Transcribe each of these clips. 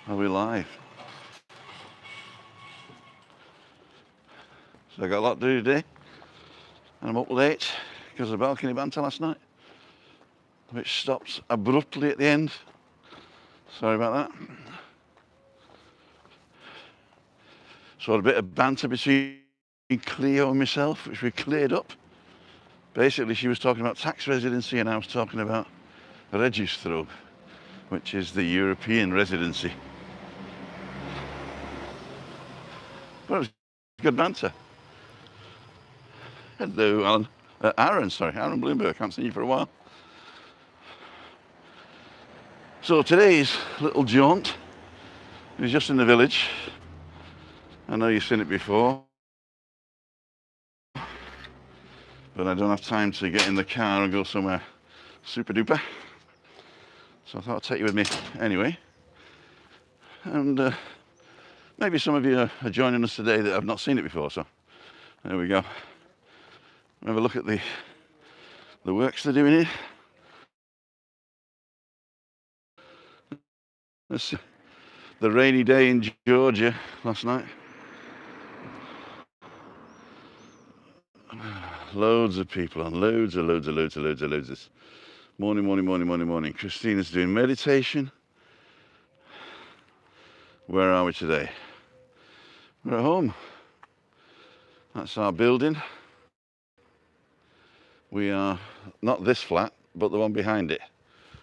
Are we live? So I got a lot to do today, and I'm up late because of balcony banter last night, which stops abruptly at the end. Sorry about that. So I had a bit of banter between Cleo and myself, which we cleared up. Basically, she was talking about tax residency, and I was talking about registro, which is the European residency. But it was good banter. Hello, Alan. Aaron Bloomberg. I can't see you for a while. So today's little jaunt is just in the village. I know you've seen it before, but I don't have time to get in the car and go somewhere super duper. So I thought I'd take you with me anyway. And maybe some of you are joining us today that have not seen it before. So there we go. Have a look at the works they're doing here. That's the rainy day in Georgia last night. Loads of people on, loads. Morning. Christina's doing meditation. Where are we today? We're at home. That's our building. We are not this flat, but the one behind it,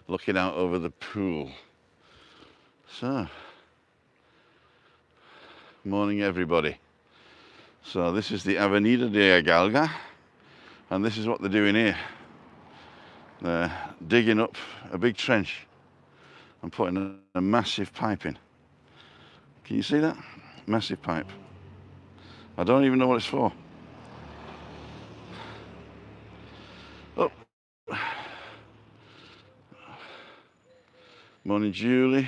looking out over the pool. So, morning everybody. So this is the Avenida de Galga, and this is what they're doing here. They're digging up a big trench and putting a massive pipe in. Can you see that? Massive pipe. I don't even know what it's for. Oh. Morning, Julie.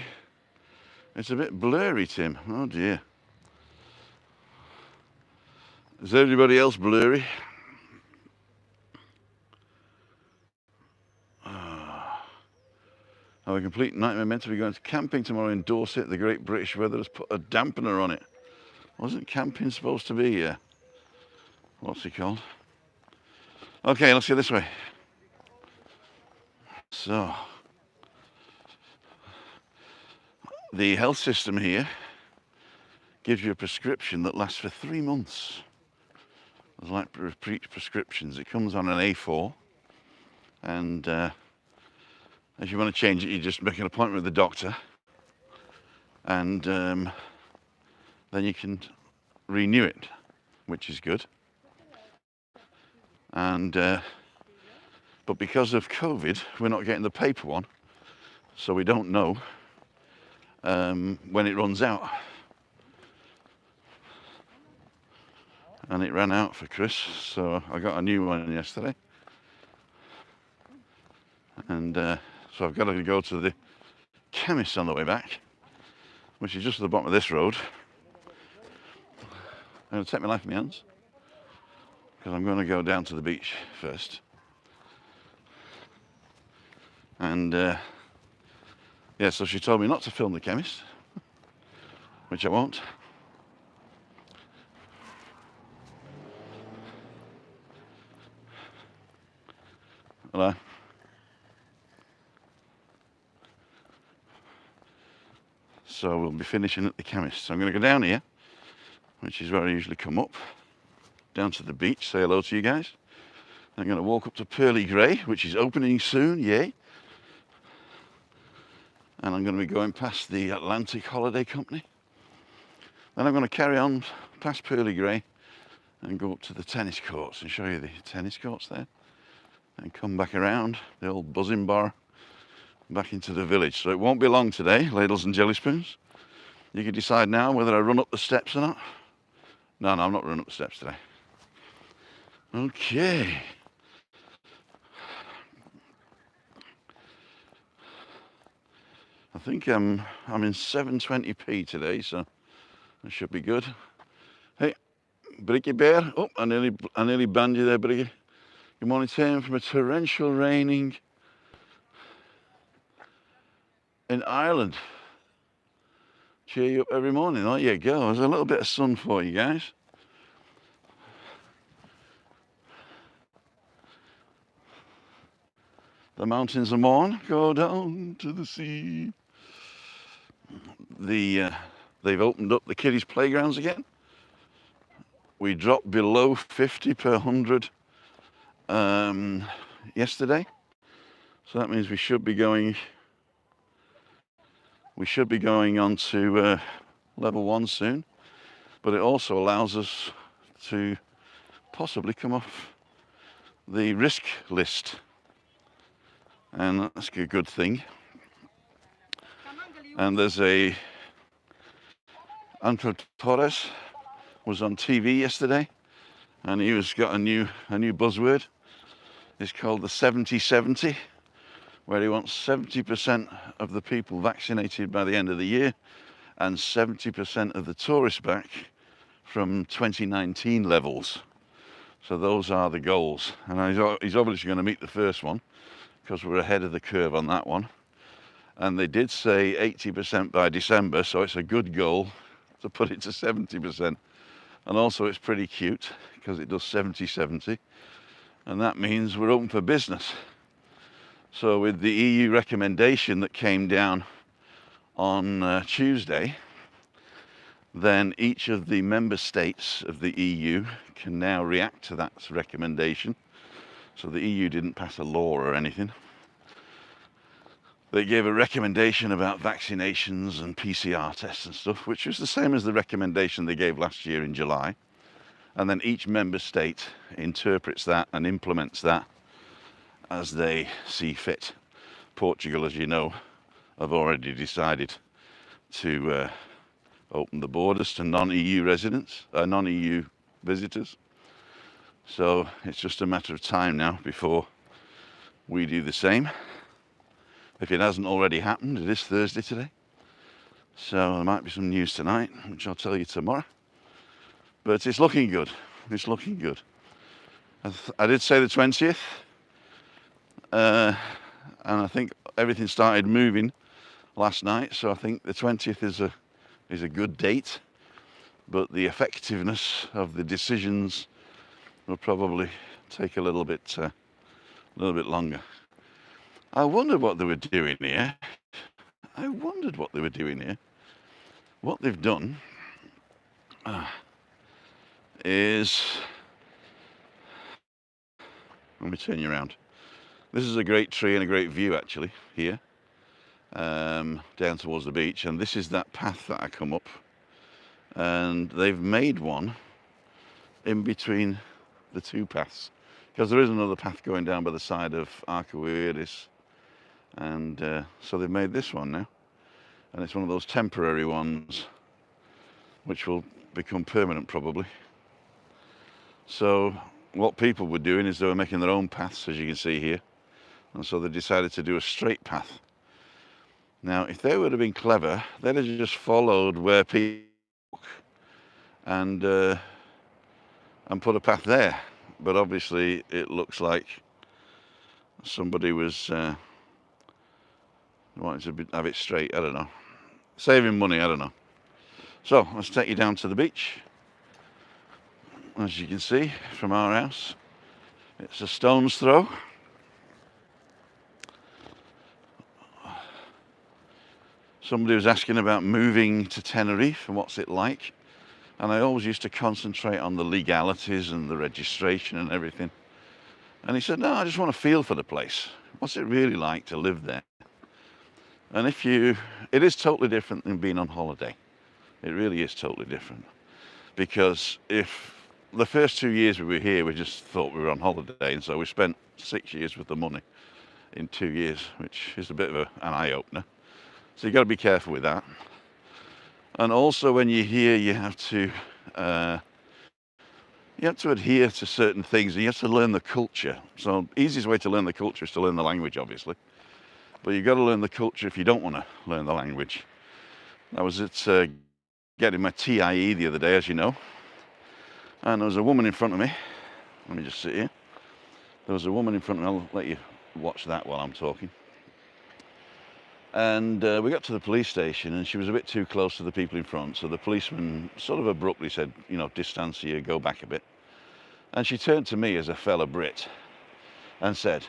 It's a bit blurry, Tim. Oh dear. Is everybody else blurry? Have a complete nightmare. Meant to be going to camping tomorrow in Dorset. The great British weather has put a dampener on it. Wasn't camping supposed to be, what's it called? Okay, let's go this way. So, the health system here gives you a prescription that lasts for 3 months. There's like repeat prescriptions. It comes on an A4, and if you want to change it, you just make an appointment with the doctor, and then you can renew it, which is good. And but because of COVID, we're not getting the paper one, so we don't know when it runs out. And it ran out for Chris, so I got a new one yesterday. And so I've got to go to the chemist on the way back, which is just at the bottom of this road. I'm going to take my life in my hands, because I'm going to go down to the beach first. And yeah, so she told me not to film the chemist, which I won't. Hello. So we'll be finishing at the chemist. So I'm going to go down here, which is where I usually come up, down to the beach, say hello to you guys. I'm going to walk up to Pearly Grey, which is opening soon, yay. And I'm going to be going past the Atlantic Holiday Company. Then I'm going to carry on past Pearly Grey and go up to the tennis courts and show you the tennis courts there. And come back around the old buzzing bar back into the village. So it won't be long today, ladles and jelly spoons. You can decide now whether I run up the steps or not. No, I'm not running up the steps today. Okay. I think I'm in 720p today, so that should be good. Hey, Bricky Bear. Oh, I nearly banned you there, Bricky. Good morning, Tim, from a torrential raining in Ireland. cheer you up every morning. There you go. There's a little bit of sun for you guys. The mountains of morn go down to the sea. They've opened up the kiddies' playgrounds again. We dropped below 50 per 100 yesterday, so that means we should be going on to level 1 soon. But it also allows us to possibly come off the risk list, and that's a good thing. And there's Anton Torres was on TV yesterday, and he was got a new buzzword. It's called the 70-70, where he wants 70% of the people vaccinated by the end of the year and 70% of the tourists back from 2019 levels. So those are the goals, and he's obviously going to meet the first one because we're ahead of the curve on that one. And they did say 80% by December, so it's a good goal to put it to 70%. And also it's pretty cute because it does 70-70, and that means we're open for business. So with the EU recommendation that came down on Tuesday, then each of the member states of the EU can now react to that recommendation. So the EU didn't pass a law or anything. They gave a recommendation about vaccinations and PCR tests and stuff, which was the same as the recommendation they gave last year in July. And then each member state interprets that and implements that as they see fit. Portugal, as you know, have already decided to open the borders to non-EU residents, non-EU visitors. So it's just a matter of time now before we do the same. If it hasn't already happened, it is Thursday today. So there might be some news tonight, which I'll tell you tomorrow. But it's looking good. It's looking good. I did say the 20th. And I think everything started moving last night. So I think the 20th is a good date. But the effectiveness of the decisions will probably take a little bit longer. I wondered what they were doing here. What they've done is, let me turn you around. This is a great tree and a great view actually here, down towards the beach, and this is that path that I come up, and they've made one in between the two paths, because there is another path going down by the side of Arcoiris. And so they've made this one now, and it's one of those temporary ones which will become permanent probably. So what people were doing is they were making their own paths, as you can see here, and so they decided to do a straight path. Now if they would have been clever, they'd have just followed where people walk and put a path there, but obviously it looks like somebody was wanting to have it straight. I don't know. Saving money, I don't know. So let's take you down to the beach. As you can see from our house, it's a stone's throw. Somebody was asking about moving to Tenerife and what's it like. And I always used to concentrate on the legalities and the registration and everything. And he said, no, I just want to feel for the place. What's it really like to live there? And it is totally different than being on holiday. It really is totally different. Because if the first 2 years we were here, we just thought we were on holiday, and so we spent 6 years with the money in 2 years, which is a bit of an eye-opener. So you've got to be careful with that. And also when you're here, you have to adhere to certain things, and you have to learn the culture. So the easiest way to learn the culture is to learn the language, obviously. But you've got to learn the culture if you don't want to learn the language. I was at getting my TIE the other day, as you know, and there was a woman in front of me. Let me just sit here. There was a woman in front of me. I'll let you watch that while I'm talking. And we got to the police station, and she was a bit too close to the people in front, so the policeman sort of abruptly said, you know, distance here, go back a bit. And she turned to me as a fellow Brit and said,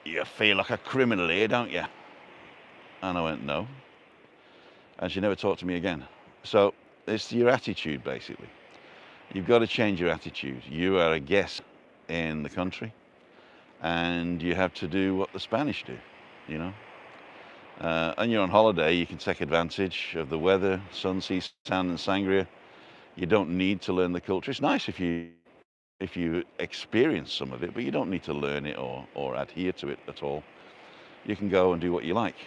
"You feel like a criminal here, don't you?" And I went, "No." And she never talked to me again. So it's your attitude, basically. You've got to change your attitude. You are a guest in the country, and you have to do what the Spanish do, you know. And you're on holiday, you can take advantage of the weather, sun, sea, sand, and sangria. You don't need to learn the culture. It's nice if you experience some of it, but you don't need to learn it or adhere to it at all. You can go and do what you like.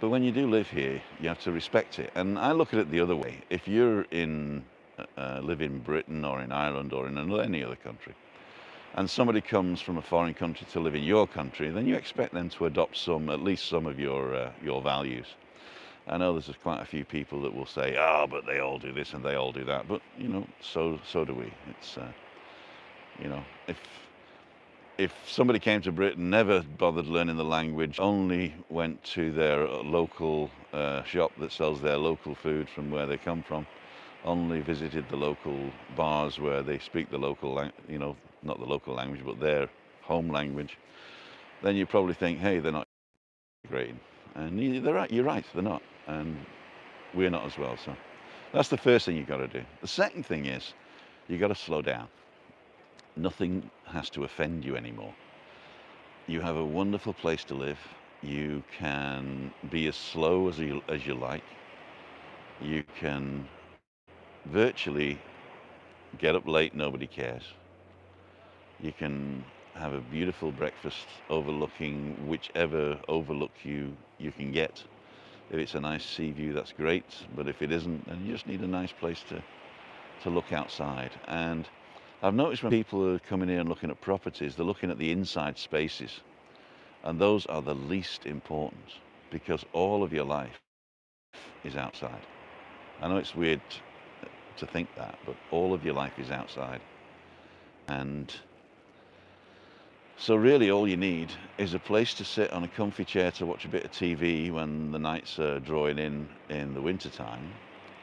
But when you do live here, you have to respect it. And I look at it the other way. If you're live in Britain or in Ireland or in any other country, and somebody comes from a foreign country to live in your country, then you expect them to adopt at least some of your values. I know there's quite a few people that will say, "Oh, but they all do this and they all do that." But you know, so do we. It's you know, if somebody came to Britain, never bothered learning the language, only went to their local shop that sells their local food from where they come from, only visited the local bars where they speak the local, you know, not the local language, but their home language, then you probably think, hey, they're not integrating. And you're right, they're not. And we're not as well. So that's the first thing you've got to do. The second thing is you've got to slow down. Nothing has to offend you anymore. You have a wonderful place to live. You can be as slow as you like. You can virtually get up late, nobody cares. You can have a beautiful breakfast overlooking whichever overlook you can get. If it's a nice sea view, that's great. But if it isn't, then you just need a nice place to look outside. And I've noticed when people are coming here and looking at properties, they're looking at the inside spaces. And those are the least important because all of your life is outside. I know it's weird to think that, but all of your life is outside. And so really all you need is a place to sit on a comfy chair to watch a bit of TV when the nights are drawing in the winter time,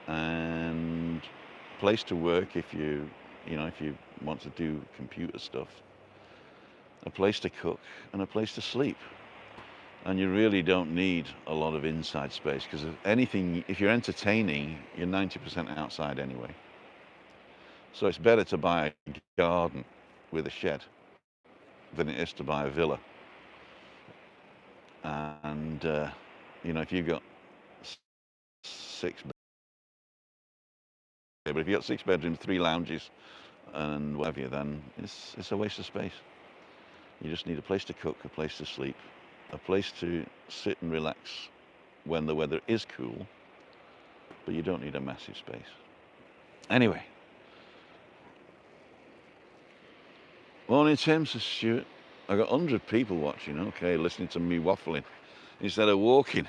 and a place to work if you want to do computer stuff, a place to cook, and a place to sleep. And you really don't need a lot of inside space because if you're entertaining, you're 90% outside anyway. So it's better to buy a garden with a shed than it is to buy a villa. And you know, if you've got but if you've got 6 bedrooms, 3 lounges, and whatever, then it's a waste of space. You just need a place to cook, a place to sleep, a place to sit and relax when the weather is cool, but you don't need a massive space. Anyway. Morning, Tim, says Stuart. I got 100 people watching, okay, listening to me waffling instead of walking.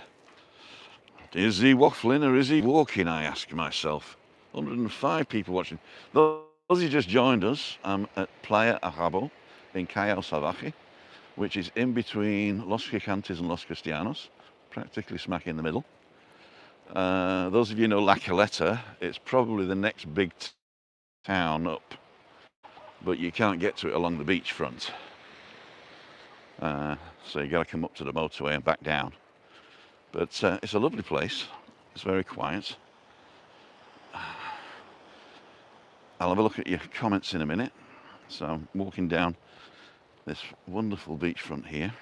Is he waffling or is he walking, I ask myself. 105 people watching. Those who just joined us, I'm at Playa Ajabo in Callao Salvaje, which is in between Los Gigantes and Los Cristianos, practically smack in the middle. Those of you know La Caleta, it's probably the next big town up, but you can't get to it along the beachfront. So you got to come up to the motorway and back down. But it's a lovely place. It's very quiet. I'll have a look at your comments in a minute. So I'm walking down this wonderful beachfront here.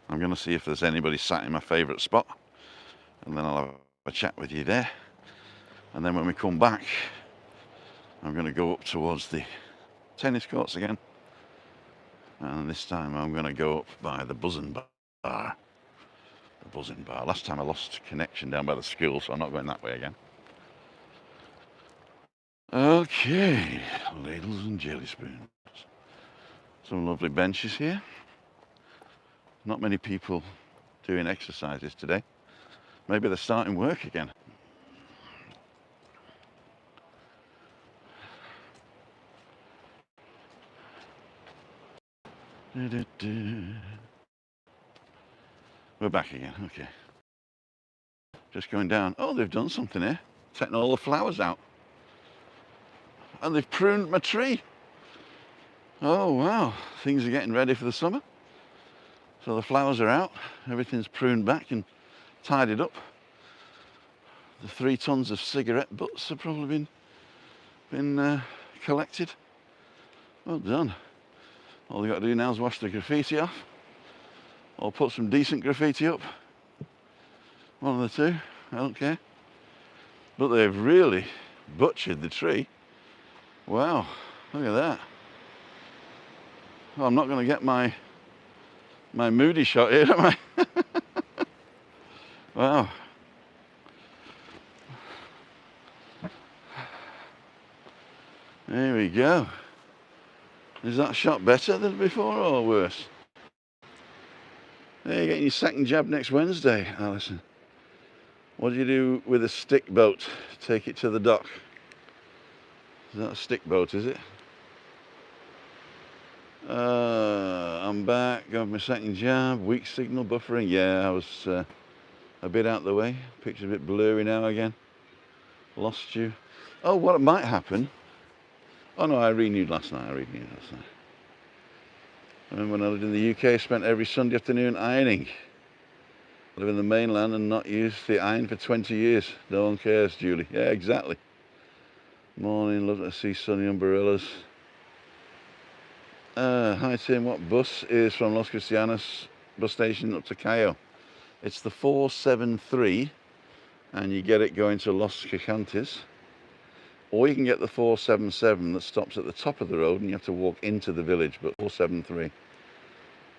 I'm going to see if there's anybody sat in my favourite spot, and then I'll have a chat with you there. And then when we come back, I'm going to go up towards the tennis courts again. And this time I'm going to go up by the Buzzing Bar. The Buzzing Bar. Last time I lost connection down by the school, so I'm not going that way again. Okay, ladles and jelly spoons. Some lovely benches here. Not many people doing exercises today. Maybe they're starting work again. We're back again, okay. Just going down. Oh, they've done something here. Taking all the flowers out. And they've pruned my tree. Oh, wow. Things are getting ready for the summer. So the flowers are out. Everything's pruned back and tidied up. The 3 tons of cigarette butts have probably been collected. Well done. All they've got to do now is wash the graffiti off. Or put some decent graffiti up. One of the two. I don't care. But they've really butchered the tree. Wow. Look at that. Well, I'm not going to get my moody shot here, am I? Wow. There we go. Is that shot better than before or worse? Hey, you're getting your second jab next Wednesday, Alison. What do you do with a stick boat? Take it to the dock. Is that a stick boat, is it? I'm back, got my second jab, weak signal buffering. Yeah, I was a bit out of the way. Picture's a bit blurry now again. Lost you. Oh, what might happen. Oh no, I renewed last night. I remember when I lived in the UK, I spent every Sunday afternoon ironing. I live in the mainland and not used the iron for 20 years. No one cares, Julie. Yeah, exactly. Morning, love to see sunny umbrellas. Hi Tim, what bus is from Los Cristianos bus station up to Callao? It's the 473 and you get it going to Los Quijantes. Or you can get the 477 that stops at the top of the road and you have to walk into the village, but 473.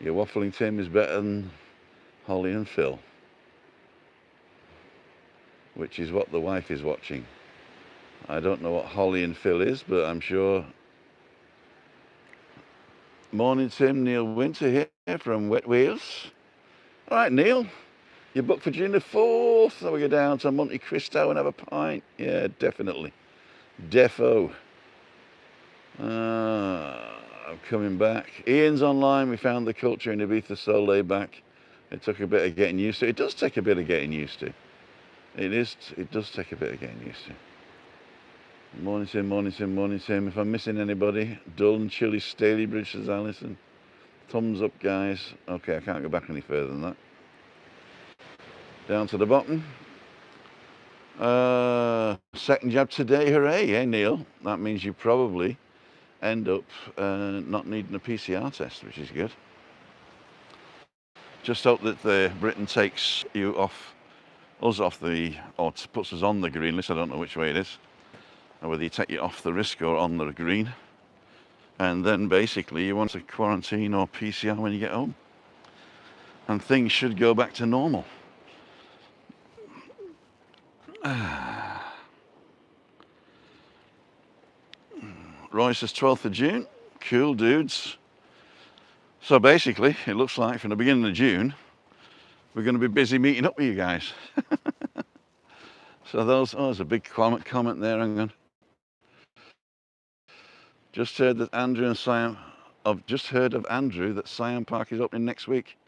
Your waffling Tim is better than Holly and Phil. Which is what the wife is watching. I don't know what Holly and Phil is, but I'm sure. Morning Tim, Neil Winter here from Wet Wheels. All right, Neil, you're booked for June the 4th. So we go down to Monte Cristo and have a pint. Yeah, definitely. Defo. I'm coming back. Ian's online. We found the culture in Ibiza so laid back. It took a bit of getting used to. It does take a bit of getting used to. It does take a bit of getting used to. Morning Tim. If I'm missing anybody, dull and chilly Stalybridge, says Alison. Thumbs up, guys. Okay, I can't go back any further than that. Down to the bottom. Second jab today, hooray, eh, Neil? That means you probably end up not needing a PCR test, which is good. Just hope that Britain takes us off or puts us on the green list. I don't know which way it is. Or whether you take you off the risk or on the green. And then basically you want to quarantine or PCR when you get home. And things should go back to normal. Roy says 12th of June. Cool, dudes. So basically, it looks like from the beginning of June, we're going to be busy meeting up with you guys. So there's a big comment there. Hang on. Just heard that Andrew and Siam. I've just heard of Andrew that Siam Park is opening next week.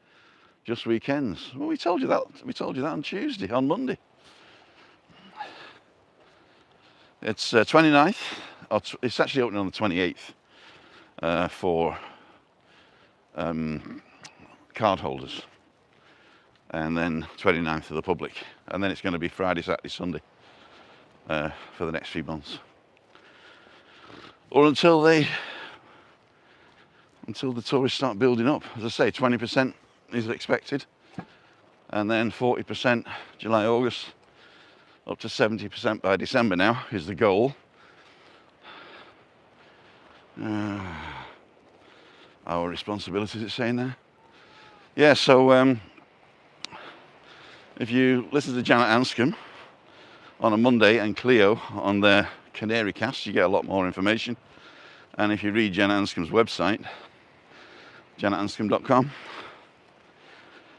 Just weekends. Well, we told you that. We told you that on Monday. It's 29th. It's actually opening on the 28th for card holders, and then 29th for the public, and then it's going to be Friday, Saturday, Sunday for the next few months, or until the tourists start building up. As I say, 20% is expected, and then 40% July, August, up to 70% by December now is the goal. Our responsibilities, it's saying there. Yeah, so if you listen to Janet Anscombe on a Monday and Cleo on their Canary cast, you get a lot more information. And if you read Janet Anscombe's website, janetanscombe.com.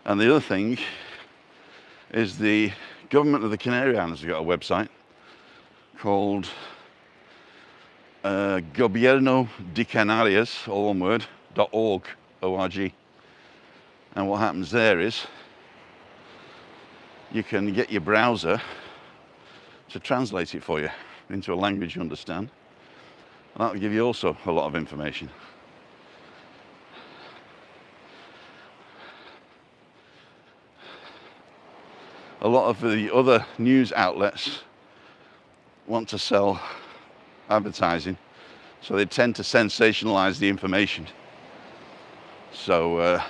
And the other thing is the government of the Canary Islands has got a website called Gobierno de Canarias, all one word, .org. And what happens there is you can get your browser to translate it for you into a language you understand. And that will give you also a lot of information. A lot of the other news outlets want to sell advertising, so they tend to sensationalize the information. So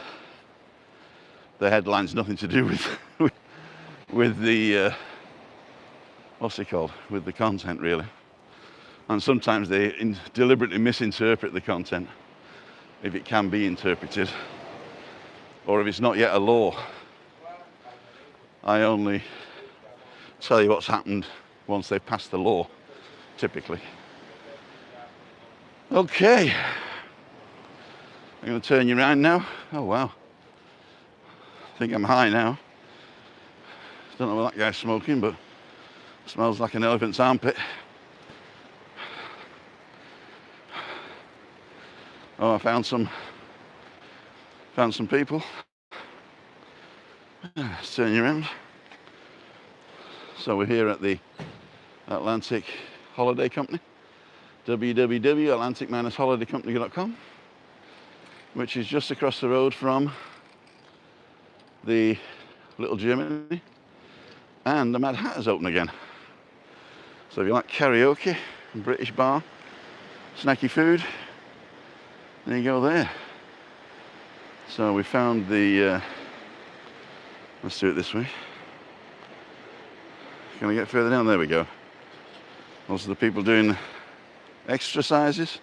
the headline's nothing to do with the what's it called? With the content, really. And sometimes they deliberately misinterpret the content, if it can be interpreted, or if it's not yet a law. I only tell you what's happened once they've passed the law, typically. Okay. I'm going to turn you around now. Oh, wow. I think I'm high now. Don't know what that guy's smoking, but it smells like an elephant's armpit. Oh, I found some people. Let's turn you around. So we're here at the Atlantic Holiday Company, www.atlantic-holidaycompany.com, which is just across the road from the Little Germany, and the Mad Hatter's open again. So if you like karaoke, British bar, snacky food, there you go there. So we found the, let's do it this way. Can I get further down? There we go. Those are the people doing exercises.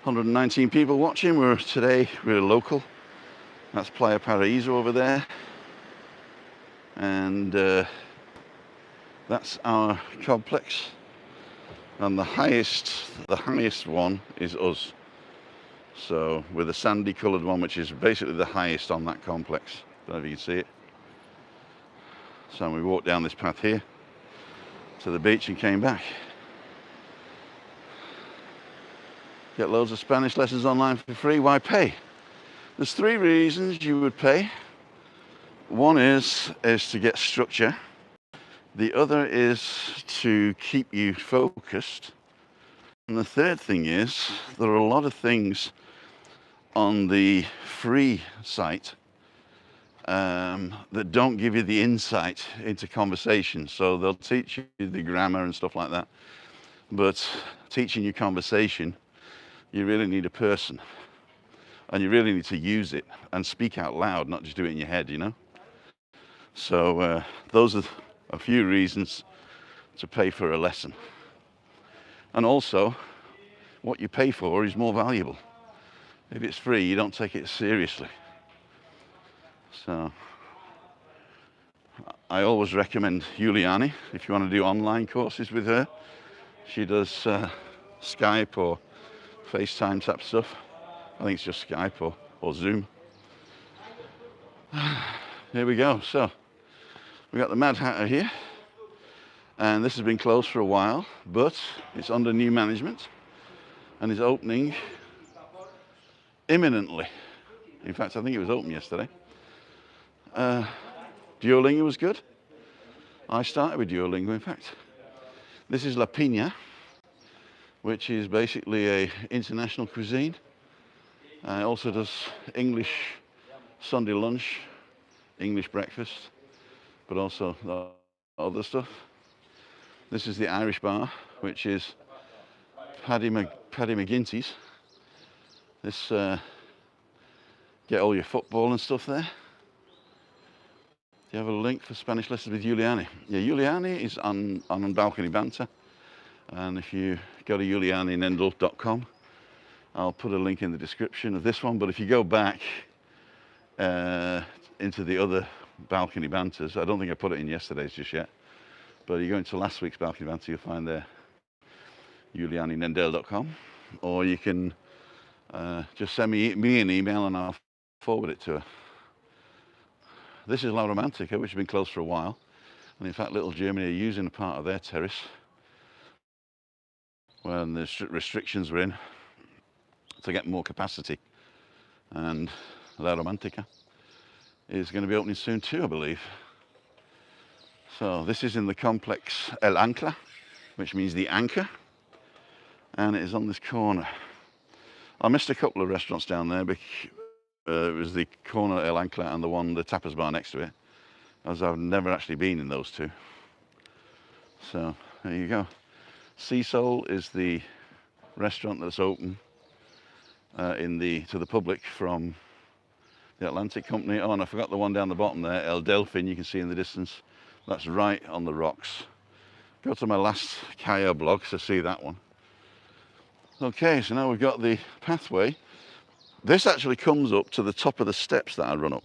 119 people watching. We're local. That's Playa Paraíso over there. And that's our complex. And the highest one is us. So with the sandy coloured one, which is basically the highest on that complex. Don't know if you can see it. So we walked down this path here to the beach and came back. Get loads of Spanish lessons online for free. Why pay? There's 3 reasons you would pay. One is to get structure. The other is to keep you focused. And the third thing is there are a lot of things on the free site that don't give you the insight into conversation. So they'll teach you the grammar and stuff like that. But teaching you conversation, you really need a person. And you really need to use it and speak out loud, not just do it in your head, you know? So those are a few reasons to pay for a lesson. And also, what you pay for is more valuable. If it's free, you don't take it seriously. So I always recommend Juliani if you want to do online courses with her. She does Skype or FaceTime type stuff. I think it's just Skype or Zoom. Here we go. So we got the Mad Hatter here, and this has been closed for a while, but it's under new management and is opening imminently. In fact, I think it was open yesterday. Duolingo was good. I started with Duolingo, in fact. This is La Piña, which is basically a international cuisine. It also does English Sunday lunch, English breakfast, but also the other stuff. This is the Irish bar, which is Paddy McGinty's. This get all your football and stuff there. Do you have a link for Spanish lessons with Juliani? Yeah, Juliani is on Balcony Banter. And if you go to julianinendel.com, I'll put a link in the description of this one. But if you go back into the other Balcony Banters, I don't think I put it in yesterday's just yet. But you go into last week's Balcony Banter, you'll find there julianinendel.com. Or you can just send me an email and I'll forward it to her. This is La Romantica, which has been closed for a while. And in fact, Little Germany are using a part of their terrace when the restrictions were in to get more capacity. And La Romantica is going to be opening soon too, I believe. So this is in the complex El Ancla, which means the anchor, and it is on this corner. I missed a couple of restaurants down there, but it was the corner El Ancla and the tapas bar next to it, as I've never actually been in those two. So there you go. Sea Soul is the restaurant that's open to the public from the Atlantic Company. Oh, and I forgot the one down the bottom there, El Delfin, you can see in the distance. That's right on the rocks. Go to my last Callao blog to see that one. Okay, so now we've got the pathway. This actually comes up to the top of the steps that I run up.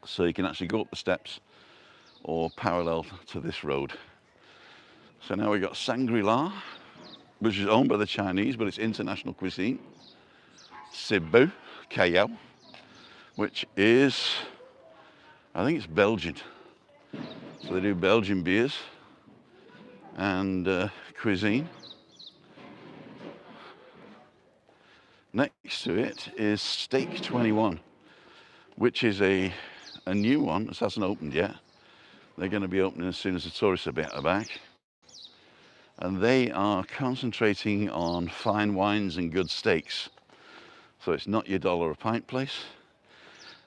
So you can actually go up the steps or parallel to this road. So now we've got Shangri-La, which is owned by the Chinese, but it's international cuisine. Cebu, Callao, which is, I think it's Belgian. So they do Belgian beers and cuisine. Next to it is Steak 21, which is a new one. This hasn't opened yet. They're going to be opening as soon as the tourists are back. And they are concentrating on fine wines and good steaks. So it's not your dollar a pint place.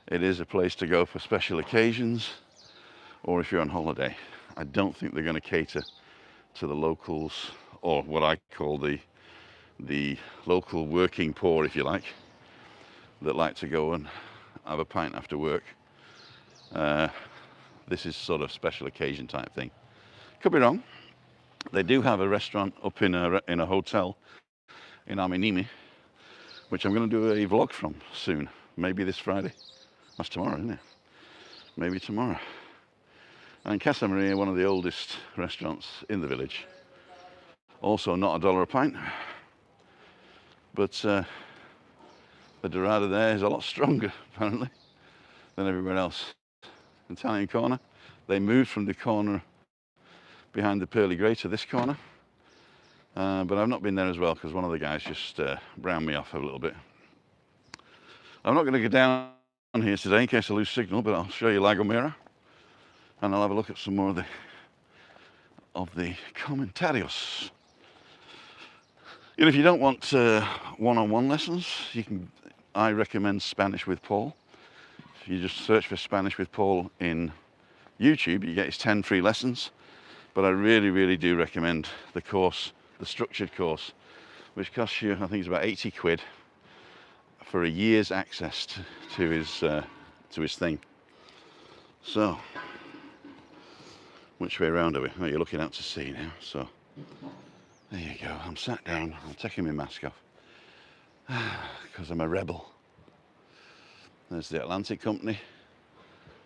It is a place to go for special occasions or if you're on holiday. I don't think they're going to cater to the locals, or what I call the local working poor, if you like, that like to go and have a pint after work. This is sort of special occasion type thing. Could be wrong. They do have a restaurant up in a hotel in Aminimi, which I'm going to do a vlog from soon. Maybe this Friday. That's tomorrow, isn't it? Maybe tomorrow. And Casa Maria, one of the oldest restaurants in the village. Also not a dollar a pint. But the Dorada there is a lot stronger, apparently, than everywhere else. Italian corner. They moved from the corner behind the Pearly Grey to this corner. But I've not been there as well because one of the guys just browned me off a little bit. I'm not going to go down here today in case I lose signal, but I'll show you La Gomera and I'll have a look at some more of the comentarios. You know, if you don't want one-on-one lessons, I recommend Spanish with Paul. If you just search for Spanish with Paul in YouTube, you get his 10 free lessons. But I really, really do recommend the course, the structured course, which costs you, I think it's about 80 quid for a year's access to his thing. So, which way around are we? Oh, you're looking out to sea now. So, there you go. I'm sat down. I'm taking my mask off because I'm a rebel. There's the Atlantic Company,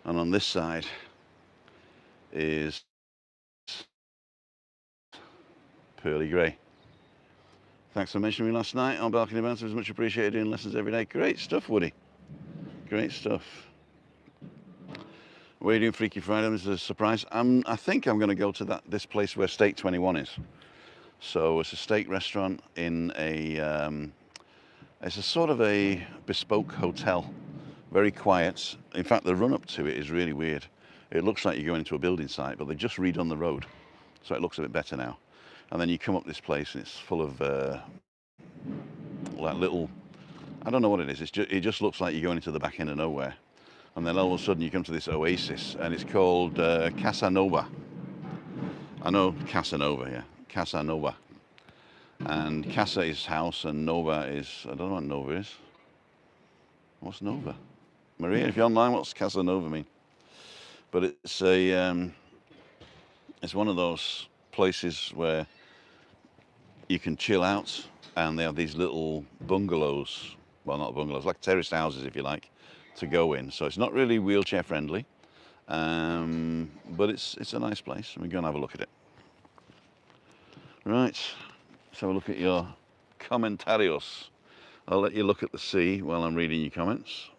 and on this side is Pearly Grey. Thanks for mentioning me last night on Balcony Banter. It was much appreciated doing lessons every day. Great stuff, Woody. Great stuff. What are you doing Freaky Friday? This is a surprise. I think I'm going to go to this place where Steak 21 is. So it's a steak restaurant in it's a sort of a bespoke hotel. Very quiet. In fact, the run up to it is really weird. It looks like you're going into a building site, but they've just redone the road. So it looks a bit better now. And then you come up this place and it's full of like little, I don't know what it is. It just looks like you're going into the back end of nowhere. And then all of a sudden you come to this oasis and it's called Casanova. I know Casanova, yeah. Casanova. And Casa is house and Nova is, I don't know what Nova is. What's Nova? Maria, if you're online, what's Casanova mean? But it's it's one of those places where you can chill out, and they have these little bungalows, well, not bungalows, like terraced houses if you like, to go in. So it's not really wheelchair friendly, but it's a nice place. We're going to have a look at it. Right, let's have a look at your comentarios. I'll let you look at the sea while I'm reading your comments.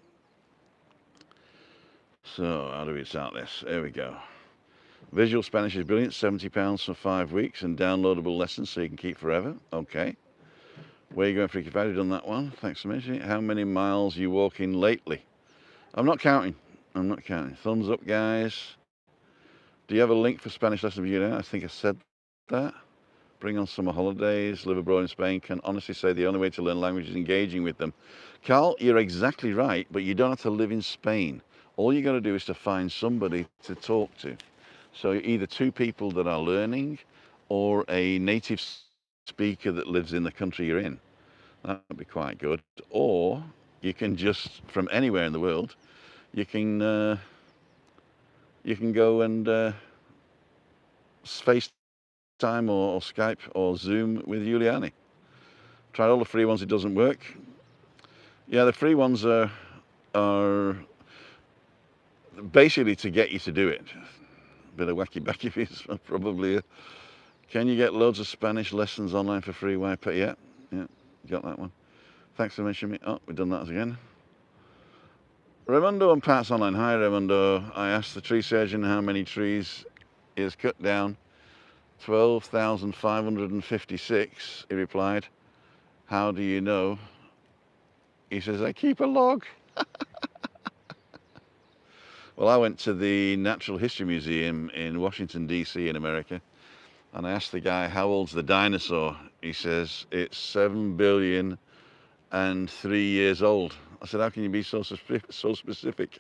So how do we start this? There we go. Visual Spanish is brilliant, £70 for 5 weeks and downloadable lessons so you can keep forever. Okay. Where are you going, Freaky Friday? Done that one. Thanks for mentioning it. How many miles are you walking lately? I'm not counting. I'm not counting. Thumbs up, guys. Do you have a link for Spanish lessons? I think I said that. Bring on summer holidays, live abroad in Spain. Can honestly say the only way to learn language is engaging with them. Carl, you're exactly right, but you don't have to live in Spain. All you got to do is to find somebody to talk to. So either two people that are learning or a native speaker that lives in the country you're in. That would be quite good. Or you can just, from anywhere in the world, you can go and FaceTime or Skype or Zoom with Giuliani. Tried all the free ones, it doesn't work. Yeah, the free ones are basically to get you to do it. Bit of wacky backy fees, probably. Can you get loads of Spanish lessons online for free? Why pay? Yeah, got that one. Thanks for mentioning me. Oh, we've done that again. Raimundo and Pat's online. Hi, Raimundo. I asked the tree surgeon how many trees he has cut down. 12,556, he replied. How do you know? He says, I keep a log. Well, I went to the Natural History Museum in Washington, D.C. in America, and I asked the guy, how old's the dinosaur? He says, it's 7,000,000,003 years old. I said, how can you be so specific?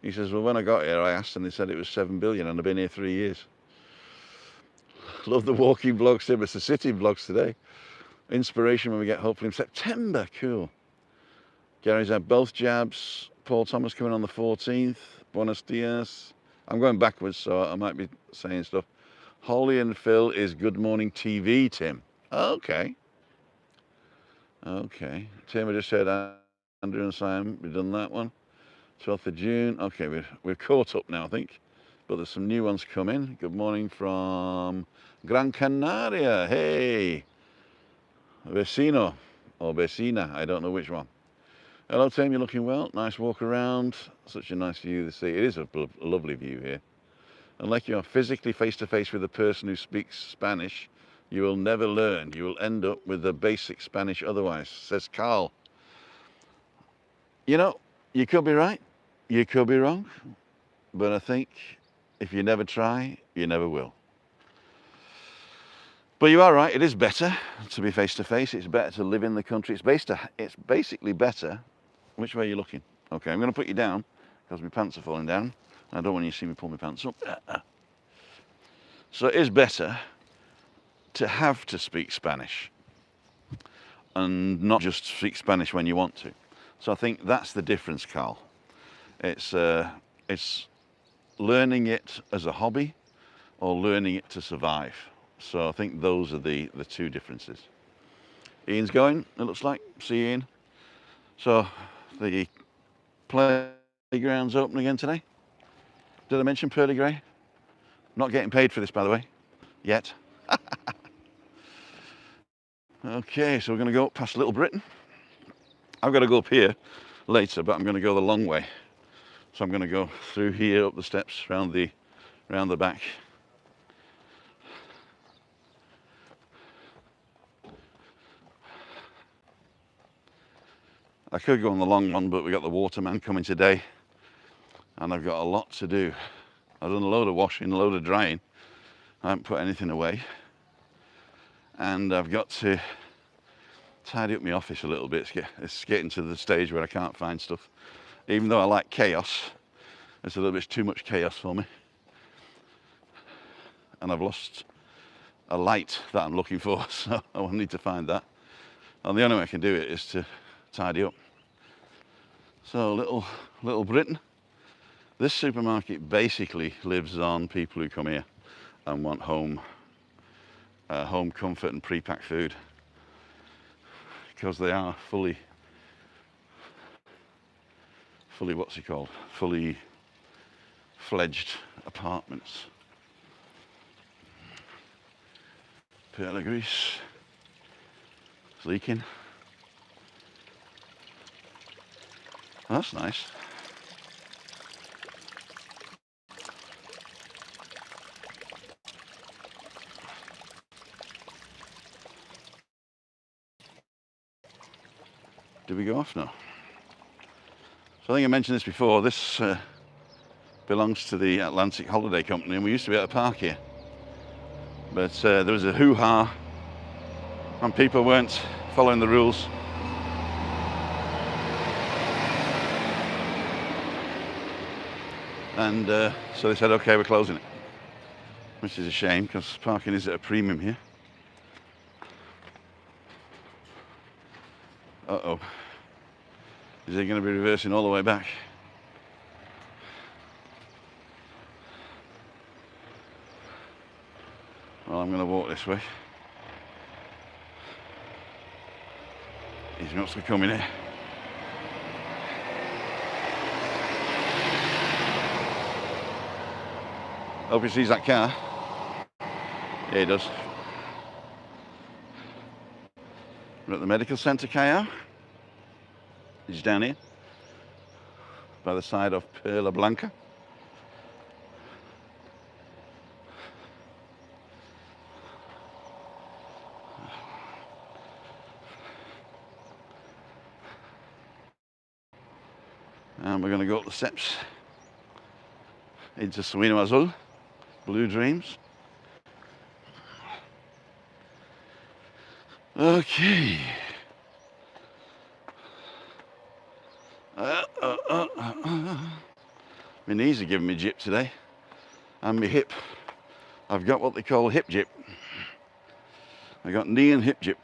He says, well, when I got here, I asked and they said it was 7 billion and I've been here 3 years. Love the walking vlogs, Tim. It's the city vlogs today. Inspiration when we get hopefully in September. Cool. Gary's had both jabs. Paul Thomas coming on the 14th. Buenos dias. I'm going backwards, so I might be saying stuff. Holly and Phil is Good Morning TV, Tim. Okay. Okay. Tim, I just said Andrew and Simon. We've done that one. 12th of June. Okay, we're caught up now, I think. But there's some new ones coming. Good morning from Gran Canaria. Hey. Vecino or Vecina. I don't know which one. Hello, Tim. You're looking well. Nice walk around. Such a nice view to see. It is a lovely view here. Unless you are physically face-to-face with a person who speaks Spanish, you will never learn. You will end up with the basic Spanish otherwise, says Carl. You know, you could be right. You could be wrong. But I think if you never try, you never will. But you are right. It is better to be face-to-face. It's better to live in the country. It's basically better. Which way are you looking? Okay, I'm going to put you down because my pants are falling down. I don't want you to see me pull my pants up. So it is better to have to speak Spanish and not just speak Spanish when you want to. So I think that's the difference, Carl. It's learning it as a hobby or learning it to survive. So I think those are the two differences. Ian's going, it looks like. See you, Ian. So the playground's open again today. Did I mention Pearly Grey? Not getting paid for this, by the way, yet. Okay, so we're going to go up past Little Britain. I've got to go up here later, but I'm going to go the long way. So I'm going to go through here, up the steps, round the back. I could go on the long one, but we got the waterman coming today, and I've got a lot to do. I've done a load of washing, a load of drying. I haven't put anything away. And I've got to tidy up my office a little bit. It's getting to the stage where I can't find stuff. Even though I like chaos, it's a little bit too much chaos for me. And I've lost a light that I'm looking for, so I will need to find that. And the only way I can do it is to tidy up. So little Britain. This supermarket basically lives on people who come here and want home comfort and pre-packed food, because they are fully what's it called? Fully fledged apartments. Perla grease. It's leaking. Oh, that's nice. we go off now? So I think I mentioned this before. This belongs to the Atlantic Holiday Company, and we used to be able to park here. But there was a hoo-ha, and people weren't following the rules. And so they said, okay, we're closing it. Which is a shame, because parking is at a premium here. Uh-oh. Is he going to be reversing all the way back? Well, I'm going to walk this way. He's not going to come in here. Hope he sees that car. Yeah, he does. We're at the medical centre, Callao. It's down here, by the side of Perla Blanca. And we're going to go up the steps into Sueño Azul, Blue Dreams. Okay. My knees are giving me jip today, and my hip. I've got what they call hip jip. I got knee and hip jip.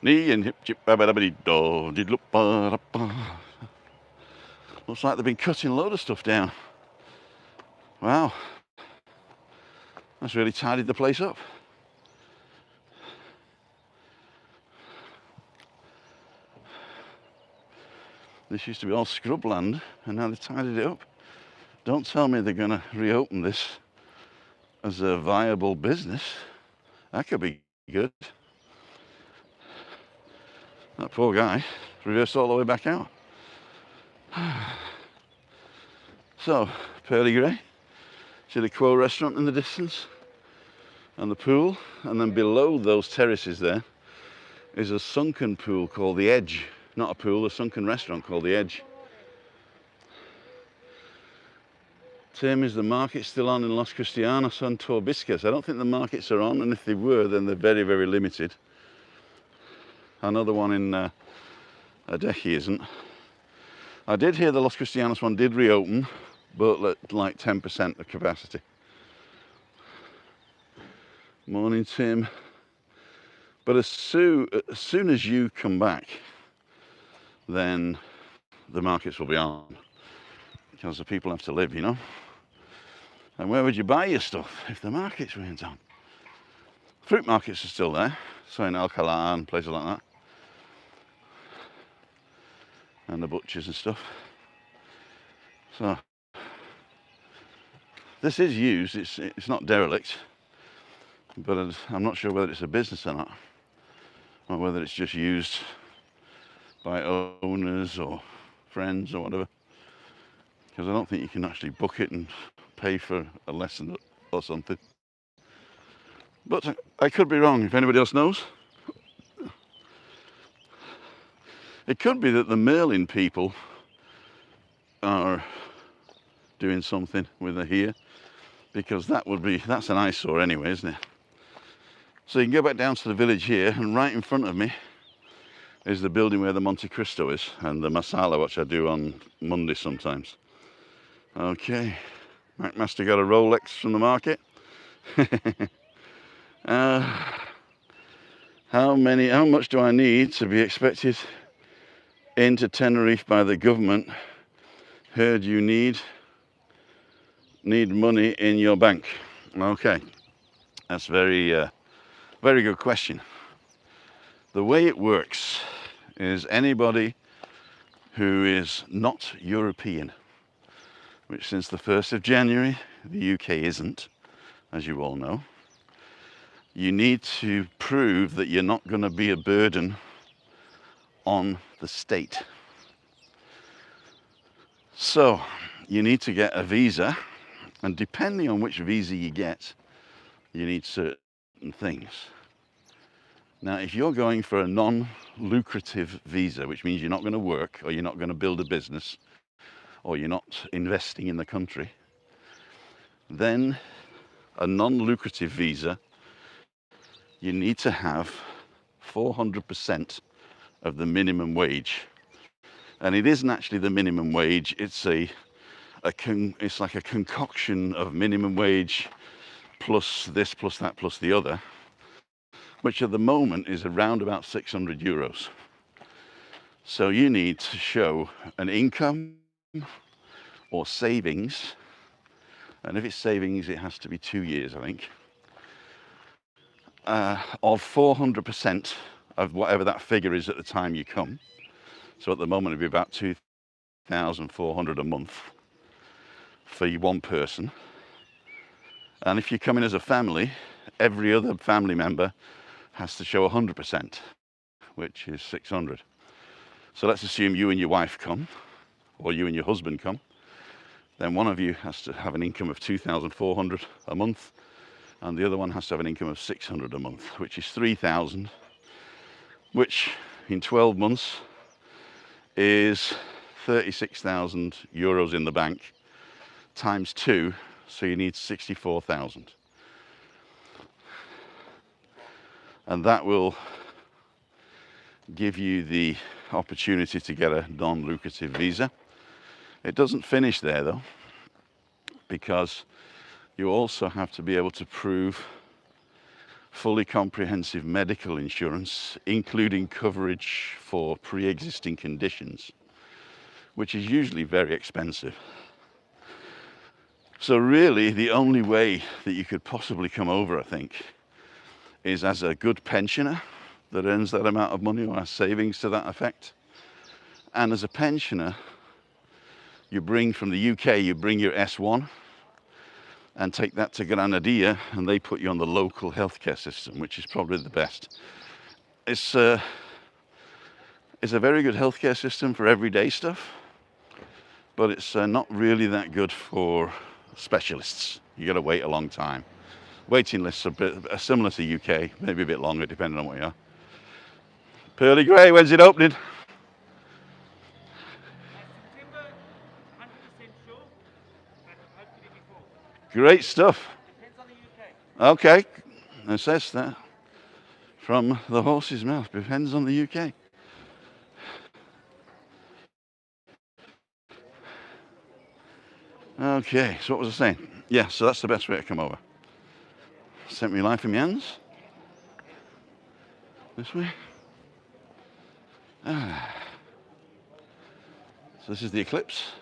Knee and hip jip. Looks like they've been cutting a load of stuff down. Wow. That's really tidied the place up. This used to be all scrubland, and now they've tidied it up. Don't tell me they're going to reopen this as a viable business. That could be good. That poor guy reversed all the way back out. So, Pearly Grey. See the Quo restaurant in the distance? And the pool. And then below those terraces there is a sunken pool called the Edge. Not a pool, a sunken restaurant called the Edge. Tim, is the market still on in Los Cristianos and Torbiscas? I don't think the markets are on, and if they were, then they're very, very limited. Another one in Adeje isn't. I did hear the Los Cristianos one did reopen, but at like 10% of capacity. Morning, Tim. But as soon as you come back, then the markets will be on, because the people have to live, you know. And where would you buy your stuff if the markets weren't on? Fruit markets are still there, so in Alcalá and places like that, and the butchers and stuff. So this is used. It's not derelict, but I'm not sure whether it's a business or not, or whether it's just used by owners or friends or whatever, because I don't think you can actually book it and pay for a lesson or something. But I could be wrong. If anybody else knows, it could be that the Merlin people are doing something with it here, because that's an eyesore anyway, isn't it? So you can go back down to the village here, and right in front of me is the building where the Monte Cristo is, and the masala, which I do on Monday sometimes. Okay, McMaster got a Rolex from the market. How much do I need to be expected into Tenerife by the government? Heard you need money in your bank. Okay, that's very good question. The way it works is anybody who is not European, which since the 1st of January, the UK isn't, as you all know, you need to prove that you're not going to be a burden on the state. So you need to get a visa, and depending on which visa you get, you need certain things. Now, if you're going for a non-lucrative visa, which means you're not going to work or you're not going to build a business or you're not investing in the country, then a non-lucrative visa, you need to have 400% of the minimum wage. And it isn't actually the minimum wage, it's it's like a concoction of minimum wage plus this, plus that, plus the other, which at the moment is around about 600 euros. So you need to show an income or savings, and if it's savings, it has to be 2 years, I think, of 400% of whatever that figure is at the time you come. So at the moment, it'd be about 2,400 a month for one person. And if you come in as a family, every other family member has to show 100%, which is 600. So let's assume you and your wife come, or you and your husband come. Then one of you has to have an income of 2,400 a month, and the other one has to have an income of 600 a month, which is 3,000, which in 12 months is 36,000 euros in the bank, times 2, so you need 64,000. And that will give you the opportunity to get a non-lucrative visa. It doesn't finish there though, because you also have to be able to prove fully comprehensive medical insurance, including coverage for pre-existing conditions, which is usually very expensive. So really, the only way that you could possibly come over, I think, is as a good pensioner that earns that amount of money or has savings to that effect. And as a pensioner, you bring from the UK, you bring your S1 and take that to Granadilla, and they put you on the local healthcare system, which is probably the best. It's a very good healthcare system for everyday stuff, but it's not really that good for specialists. You got to wait a long time. Waiting lists are similar to UK, maybe a bit longer depending on where you are. Pearly Grey, when's it opening? September, 100% sure, but hopefully before. Great stuff. Depends on the UK. Okay, it says that from the horse's mouth. Depends on the UK. Okay, so what was I saying? Yeah, so that's the best way to come over. Sent me life in my hands. This way. So this is the Eclipse,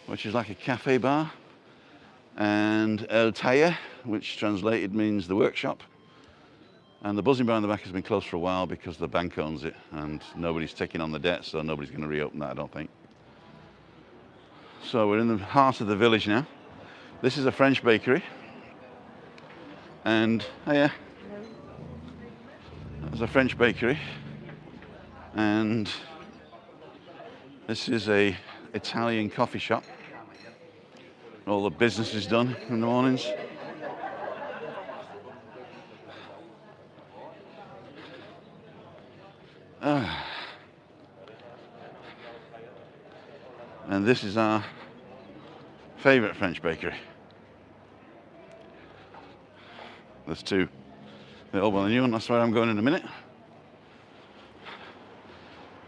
which is like a cafe bar, and El Taller, which translated means the workshop. And the buzzing bar in the back has been closed for a while because the bank owns it and nobody's taking on the debt, so nobody's going to reopen that, I don't think. So we're in the heart of the village now. This is a French bakery. And, oh yeah, there's a French bakery. And this is a Italian coffee shop. All the business is done in the mornings. And this is our favorite French bakery. There's two. The old one and the new one, that's where I'm going in a minute.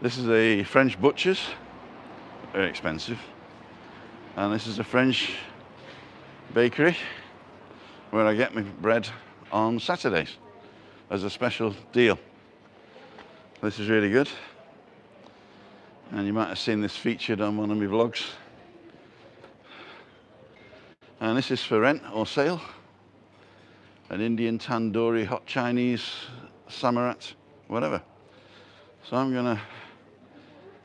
This is a French butcher's, very expensive. And this is a French bakery where I get my bread on Saturdays as a special deal. This is really good. And you might have seen this featured on one of my vlogs. And this is for rent or sale. An Indian tandoori, hot Chinese, samarat, whatever. So I'm gonna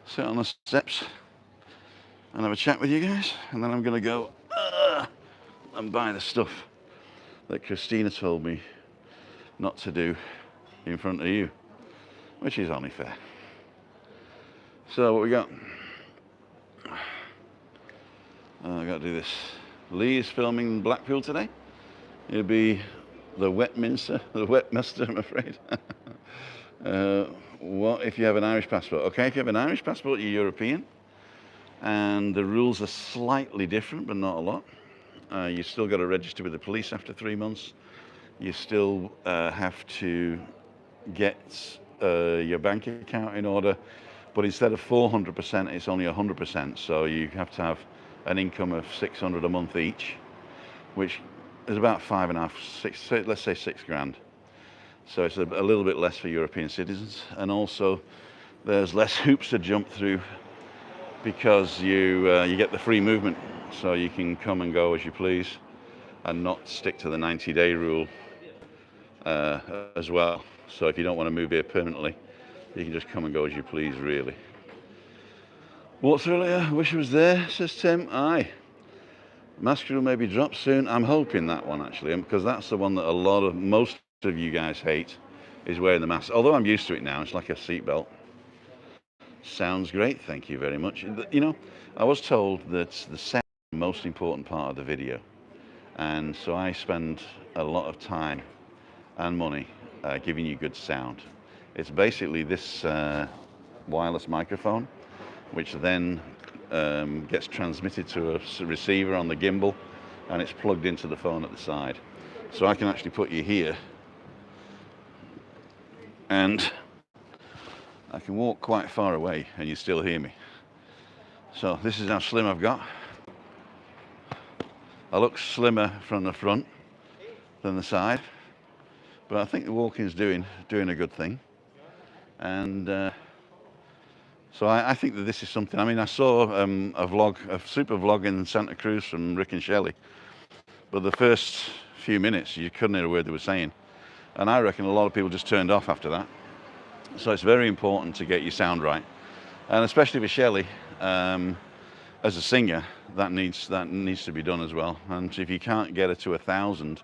sit on the steps and have a chat with you guys, and then I'm gonna go and buy the stuff that Christina told me not to do in front of you, which is only fair. So what we got? I gotta do this. Lee is filming Blackpool today. He'll be the Westminster, I'm afraid. What if you have an Irish passport? Okay, if you have an Irish passport, you're European, and the rules are slightly different, but not a lot. You still got to register with the police after 3 months. You still have to get your bank account in order, but instead of 400%, it's only 100%. So you have to have an income of 600 a month each, which is about 5.5, 6, let's say 6 grand. So it's a little bit less for European citizens, and also there's less hoops to jump through because you get the free movement, so you can come and go as you please and not stick to the 90-day rule as well. So if you don't want to move here permanently, you can just come and go as you please, really. What's earlier? Wish I was there, says Tim. Aye. Mask rule maybe drop soon. I'm hoping that one, actually, because that's the one that most of you guys hate, is wearing the mask. Although I'm used to it now, it's like a seatbelt. Sounds great, thank you very much. You know, I was told that the sound is the most important part of the video, and so I spend a lot of time and money giving you good sound. It's basically this wireless microphone, which then gets transmitted to a receiver on the gimbal, and it's plugged into the phone at the side. So I can actually put you here, and I can walk quite far away and you still hear me. So this is how slim I've got. I look slimmer from the front than the side, but I think the walking's doing a good thing. And so I think that this is something. I mean, I saw a super vlog in Santa Cruz from Rick and Shelley, but the first few minutes you couldn't hear a word they were saying, and I reckon a lot of people just turned off after that. So it's very important to get your sound right, and especially with Shelley, as a singer, that needs to be done as well. And if you can't get her to 1,000,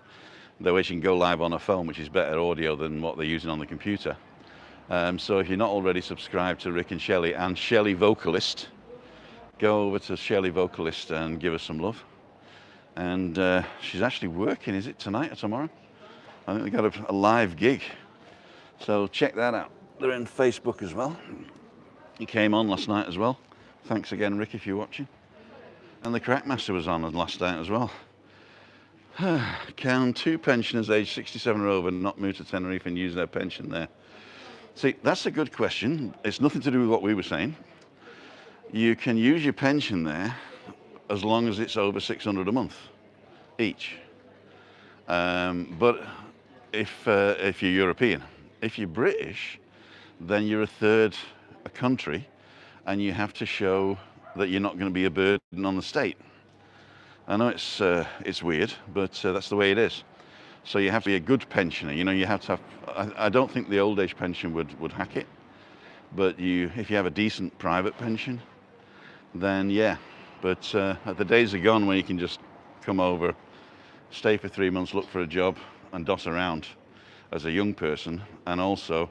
the way she can go live on her phone, which is better audio than what they're using on the computer. So if you're not already subscribed to Rick and Shelley and Shelley Vocalist, go over to Shelley Vocalist and give us some love. And she's actually working, is it tonight or tomorrow? I think they got a live gig. So check that out. They're in Facebook as well. He came on last night as well. Thanks again, Rick, if you're watching. And the Crackmaster was on last night as well. Can 2 pensioners aged 67 or over not move to Tenerife and use their pension there? See, that's a good question. It's nothing to do with what we were saying. You can use your pension there as long as it's over 600 a month each. But if you're European, if you're British, then you're a third country, and you have to show that you're not going to be a burden on the state. I know it's weird, but that's the way it is. So you have to be a good pensioner. You know, you have to have. I don't think the old age pension would hack it, but if you have a decent private pension, then yeah. But the days are gone when you can just come over, stay for 3 months, look for a job, and dot around as a young person, and also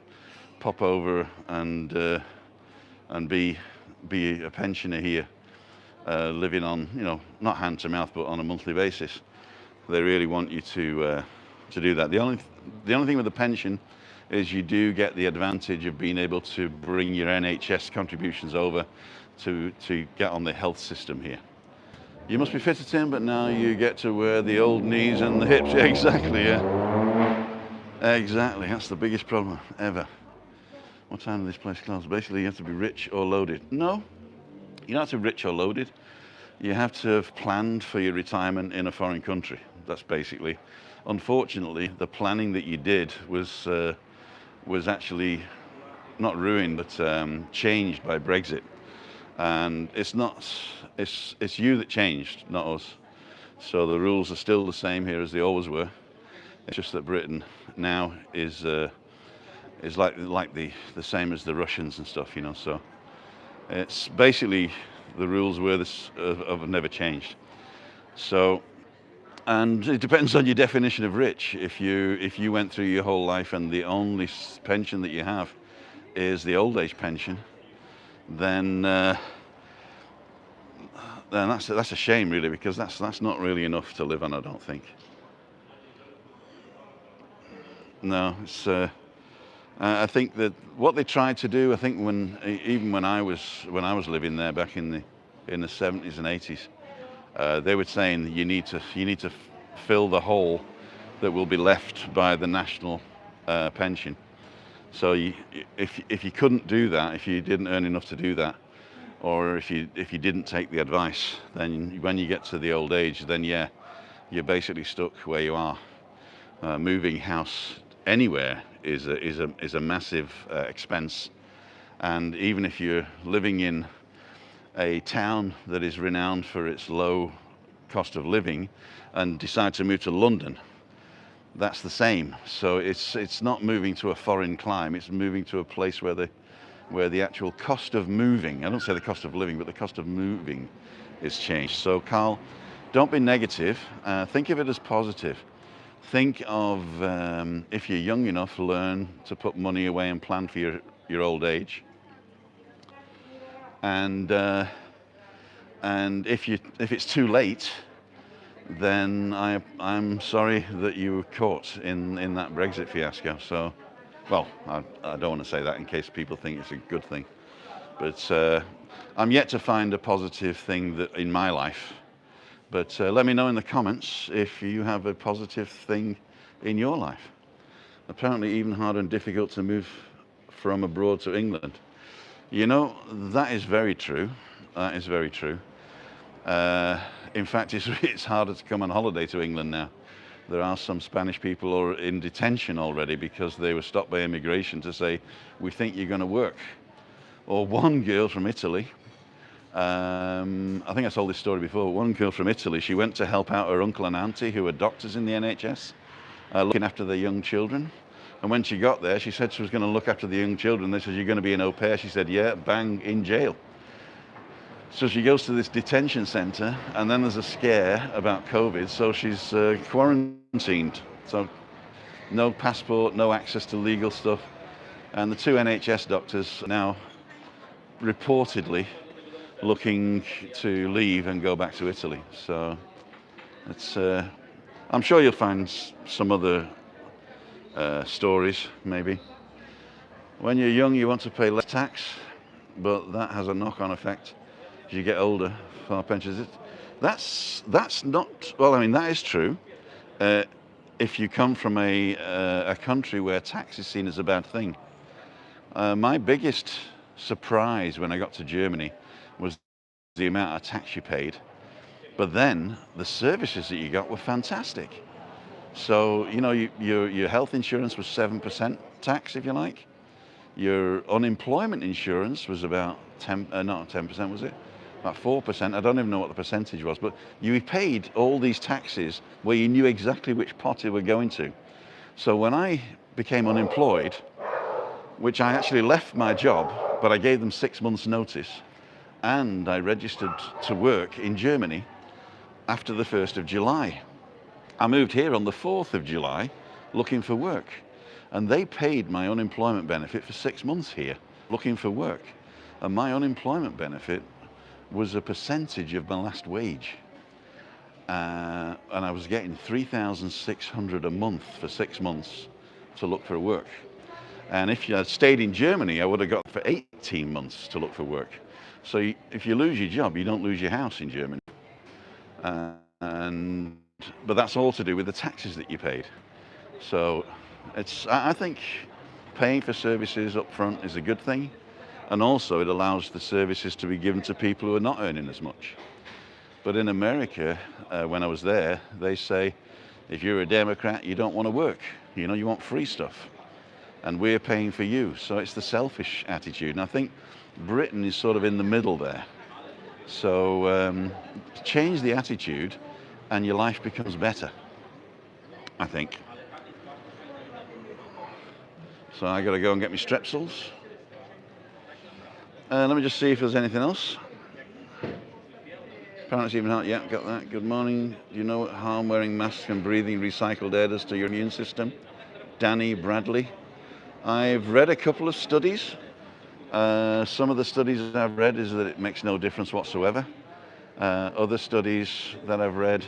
pop over and be a pensioner here, living on, you know, not hand to mouth, but on a monthly basis. They really want you to do that. The only thing with the pension is you do get the advantage of being able to bring your NHS contributions over to get on the health system here. You must be fitter, Tim, but now you get to wear the old knees and the hips. Yeah, exactly, yeah. Exactly, that's the biggest problem ever. What time does this place close? Basically, you have to be rich or loaded. No, you don't have to be rich or loaded. You have to have planned for your retirement in a foreign country. That's basically. Unfortunately, the planning that you did was actually not ruined, but changed by Brexit. And it's you that changed, not us. So the rules are still the same here as they always were. It's just that Britain now is like the same as the Russians and stuff, you know. So it's basically the rules have never changed. So, and it depends on your definition of rich. If you went through your whole life and the only pension that you have is the old age pension, then that's a shame, really, because that's not really enough to live on, I don't think. no. It's. I think that what they tried to do, I think even when I was living there back in the 70s and 80s, they were saying that you need to fill the hole that will be left by the national pension. So if you couldn't do that, if you didn't earn enough to do that, or if you didn't take the advice, then when you get to the old age, then yeah, you're basically stuck where you are. Moving house anywhere is a massive expense, and even if you're living in a town that is renowned for its low cost of living and decide to move to London, that's the same. So it's not moving to a foreign clime, it's moving to a place where the actual cost of moving, I don't say the cost of living, but the cost of moving is changed. So Carl, don't be negative, think of it as positive. Think of, if you're young enough, learn to put money away and plan for your old age. And if it's too late, then I'm sorry that you were caught in that Brexit fiasco. So, well, I don't want to say that in case people think it's a good thing. But I'm yet to find a positive thing that in my life. But let me know in the comments if you have a positive thing in your life. Apparently even harder and difficult to move from abroad to England. You know, that is very true. That is very true. In fact, it's harder to come on holiday to England now. There are some Spanish people who are in detention already because they were stopped by immigration to say, we think you're going to work. Or one girl from Italy, I think I told this story before. One girl from Italy, she went to help out her uncle and auntie who were doctors in the NHS, looking after their young children. And when she got there, she said she was going to look after the young children. They said, you're going to be an au pair? She said, yeah, bang, in jail. So she goes to this detention center, and then there's a scare about COVID, so she's quarantined. So no passport, no access to legal stuff. And the two NHS doctors are now reportedly looking to leave and go back to Italy. So it's, I'm sure you'll find some other stories, maybe. When you're young, you want to pay less tax, but that has a knock-on effect as you get older for our pensions. That's not, well, I mean, that is true. If you come from a country where tax is seen as a bad thing. My biggest surprise when I got to Germany was the amount of tax you paid, but then the services that you got were fantastic. So, you know, your health insurance was 7% tax, if you like. Your unemployment insurance was about not 10%, was it? About 4%. I don't even know what the percentage was, but you paid all these taxes where you knew exactly which pot they were going to. So when I became unemployed, which I actually left my job, but I gave them 6 months notice, and I registered to work in Germany after the 1st of July. I moved here on the 4th of July looking for work, and they paid my unemployment benefit for 6 months here looking for work. And my unemployment benefit was a percentage of my last wage. And I was getting $3,600 a month for 6 months to look for work. And if you had stayed in Germany, I would have got for 18 months to look for work. So if you lose your job, you don't lose your house in Germany. But that's all to do with the taxes that you paid. So I think paying for services up front is a good thing. And also it allows the services to be given to people who are not earning as much. But in America, when I was there, they say, if you're a Democrat, you don't want to work. You know, you want free stuff. And we're paying for you. So it's the selfish attitude. And I think Britain is sort of in the middle there. So change the attitude and your life becomes better, I think. So I got to go and get my strepsils. Let me just see if there's anything else. Apparently even out, yeah, got that. Good morning. Do you know what harm wearing masks and breathing recycled air does to your immune system? Danny Bradley. I've read a couple of studies. Some of the studies that I've read is that it makes no difference whatsoever. Other studies that I've read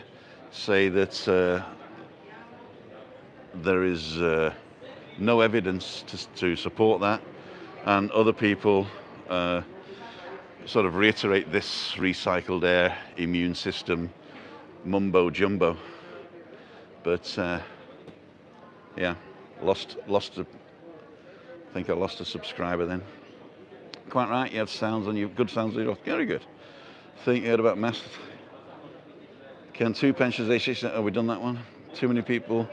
say that there is no evidence to support that, and other people sort of reiterate this recycled air immune system mumbo jumbo. But yeah, I think I lost a subscriber then. Quite right, you have sounds on you, good sounds on your, very good. Think you heard about mass. Can 2 pensions age? Oh, we done that one. Too many people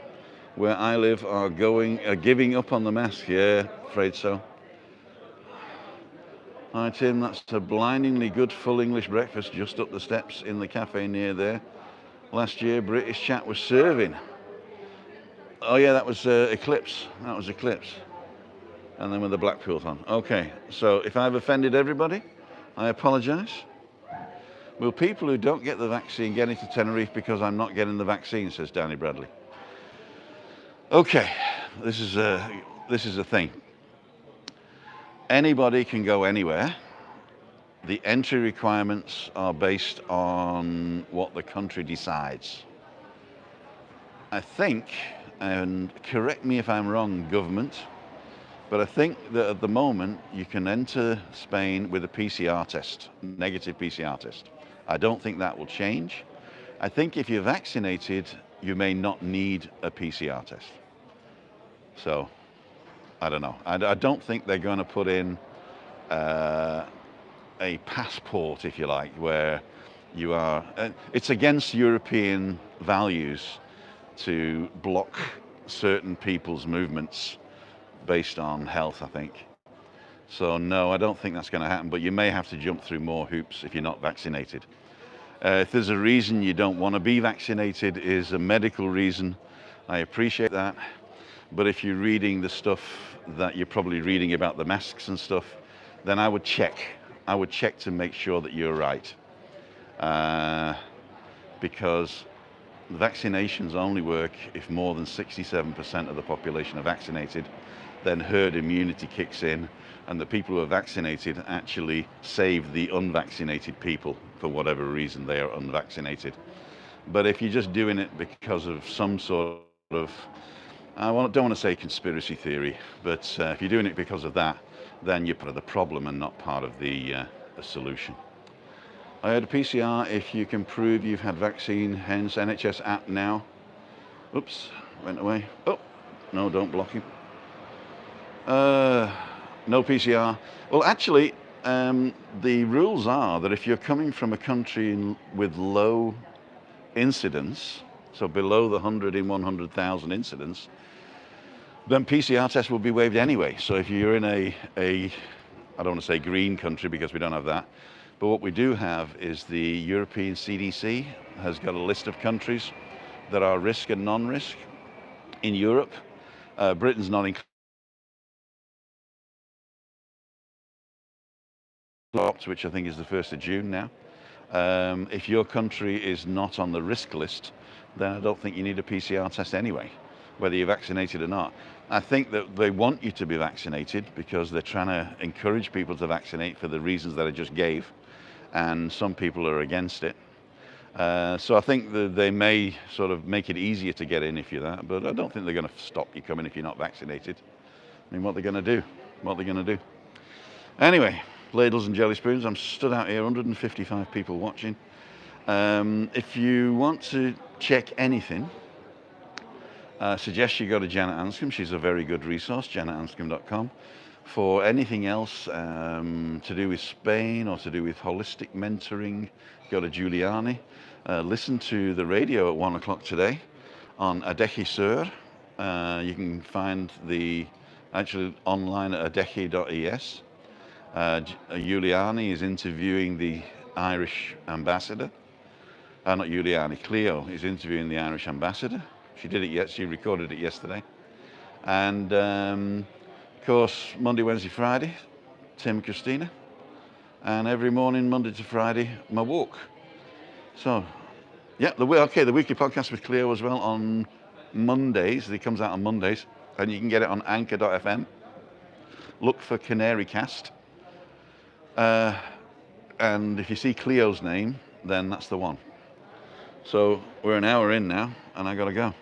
where I live are giving up on the mask. Yeah, afraid so. Hi Tim, that's a blindingly good full English breakfast just up the steps in the cafe near there. Last year, British chat was serving. Oh yeah, that was Eclipse. That was Eclipse. And then with the Blackpool on. Okay, so if I've offended everybody, I apologise. Will people who don't get the vaccine get into Tenerife because I'm not getting the vaccine, says Danny Bradley. Okay, this is a thing. Anybody can go anywhere. The entry requirements are based on what the country decides. I think, and correct me if I'm wrong, government, but I think that at the moment you can enter Spain with a PCR test, negative PCR test. I don't think that will change. I think if you're vaccinated, you may not need a PCR test. So, I don't know. I don't think they're going to put in a passport, if you like, where you are. It's against European values to block certain people's movements based on health, I think. So no, I don't think that's going to happen, but you may have to jump through more hoops if you're not vaccinated. If there's a reason you don't want to be vaccinated, is a medical reason, I appreciate that. But if you're reading the stuff that you're probably reading about the masks and stuff, then I would check. I would check to make sure that you're right. Because vaccinations only work if more than 67% of the population are vaccinated. Then herd immunity kicks in, and the people who are vaccinated actually save the unvaccinated people for whatever reason they are unvaccinated. But if you're just doing it because of some sort of, don't want to say conspiracy theory, but if you're doing it because of that, then you're part of the problem and not part of the solution. I heard a PCR if you can prove you've had vaccine, hence NHS app now. Oops, went away. Oh, no, don't block him. No PCR. Well, actually, the rules are that if you're coming from a country with low incidence, so below the 100 in 100,000 incidence, then PCR tests will be waived anyway. So if you're in I don't want to say green country because we don't have that, but what we do have is the European CDC has got a list of countries that are risk and non-risk in Europe. Britain's not included, which I think is the 1st of June now. If your country is not on the risk list, then I don't think you need a PCR test anyway, whether you're vaccinated or not. I think that they want you to be vaccinated because they're trying to encourage people to vaccinate for the reasons that I just gave, and some people are against it. So I think that they may sort of make it easier to get in if you're that, but I don't think they're going to stop you coming if you're not vaccinated. I mean, what are they going to do? What are they going to do? Anyway, ladles and jelly spoons. I'm stood out here, 155 people watching. If you want to check anything, I suggest you go to Janet Anscombe. She's a very good resource, janetanscombe.com. For anything else to do with Spain or to do with holistic mentoring, go to Giuliani. Listen to the radio at 1 o'clock today on Adechi Sur. You can find actually online at adechi.es. Giuliani is interviewing the Irish ambassador. Not Giuliani, Cleo is interviewing the Irish ambassador. She did it yet, she recorded it yesterday. And of course, Monday, Wednesday, Friday, Tim and Christina. And every morning, Monday to Friday, my walk. So, yeah, the weekly podcast with Cleo as well on Mondays. It comes out on Mondays, and you can get it on anchor.fm. Look for Canary Cast. And if you see Cleo's name, then that's the one. So we're an hour in now, and I gotta go.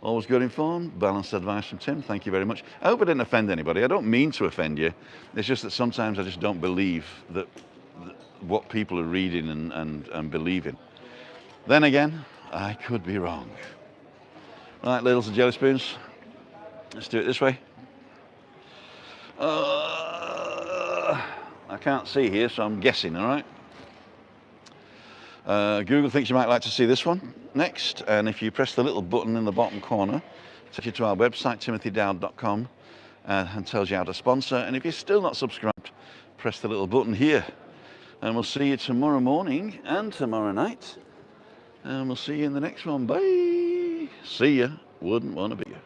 Always good informed, balanced advice from Tim. Thank you very much. I hope I didn't offend anybody. I don't mean to offend you. It's just that sometimes I just don't believe that what people are reading and believing. Then again, I could be wrong. Right, ladles and jelly spoons. Let's do it this way. I can't see here, so I'm guessing, all right? Google thinks you might like to see this one next, and if you press the little button in the bottom corner, it takes you to our website, timothydowd.com, and tells you how to sponsor. And if you're still not subscribed, press the little button here. And we'll see you tomorrow morning and tomorrow night. And we'll see you in the next one. Bye. See ya. Wouldn't want to be you.